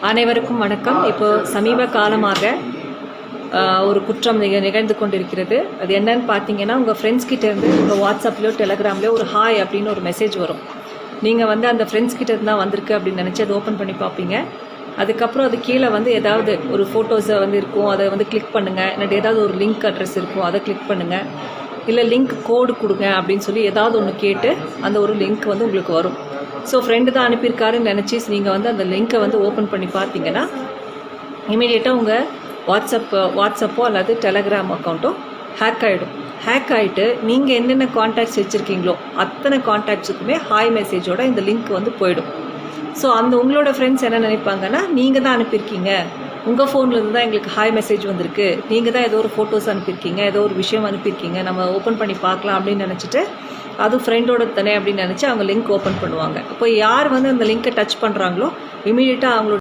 அனைவருக்கும் வணக்கம். இப்போ சமீப காலமாக ஒரு குற்றம் நிகழ்ந்து கொண்டிருக்கிறது. அது என்னன்னு பார்த்தீங்கன்னா, உங்கள் ஃப்ரெண்ட்ஸ் கிட்டேருந்து உங்கள் வாட்ஸ்அப்லையோ டெலகிராம்லையோ ஒரு ஹாய் அப்படின்னு ஒரு மெசேஜ் வரும். நீங்கள் அந்த ஃப்ரெண்ட்ஸ் கிட்டேருந்து தான் வந்திருக்கு அப்படின்னு நினச்சி அதை ஓப்பன் பண்ணி பார்ப்பீங்க. அதுக்கப்புறம் அது கீழே ஏதாவது ஒரு ஃபோட்டோஸை இருக்கும், அதை கிளிக் பண்ணுங்கள். இல்லாட்டி ஏதாவது ஒரு லிங்க் அட்ரஸ் இருக்கும், அதை கிளிக் பண்ணுங்கள். இல்லை லிங்க் கோடு கொடுங்க அப்படின்னு சொல்லி ஏதாவது ஒன்று கேட்டு அந்த ஒரு லிங்க் உங்களுக்கு வரும். ஸோ ஃப்ரெண்டு தான் அனுப்பியிருக்காருன்னு நினச்சி நீங்கள் அந்த லிங்க்கை ஓப்பன் பண்ணி பார்த்தீங்கன்னா இமீடியட்டாக உங்கள் வாட்ஸ்அப்போ அல்லது டெலகிராம் அக்கௌண்ட்டோ ஹேக் ஆகிடும். ஹேக் ஆகிட்டு நீங்கள் என்னென்ன கான்டாக்ட்ஸ் வச்சுருக்கீங்களோ அத்தனை கான்டாக்ட்ஸுக்குமே ஹாய் மெசேஜோட இந்த லிங்க் போயிடும். ஸோ உங்களோட ஃப்ரெண்ட்ஸ் என்ன நினைப்பாங்கன்னா, நீங்கள் தான் அனுப்பியிருக்கீங்க, உங்கள் ஃபோன்லேருந்து தான் எங்களுக்கு ஹாய் மெசேஜ் வந்திருக்கு, நீங்கள் தான் ஏதோ ஒரு ஃபோட்டோஸ் அனுப்பியிருக்கீங்க, ஏதோ ஒரு விஷயம் அனுப்பியிருக்கீங்க, நம்ம ஓப்பன் பண்ணி பார்க்கலாம் அப்படின்னு நினச்சிட்டு அதுவும் ஃப்ரெண்டோட தானே அப்படின்னு நினச்சி அவங்க லிங்க் ஓப்பன் பண்ணுவாங்க. அப்போ யார் அந்த லிங்க்கை டச் பண்ணுறாங்களோ இமீடியட்டாக அவங்களோட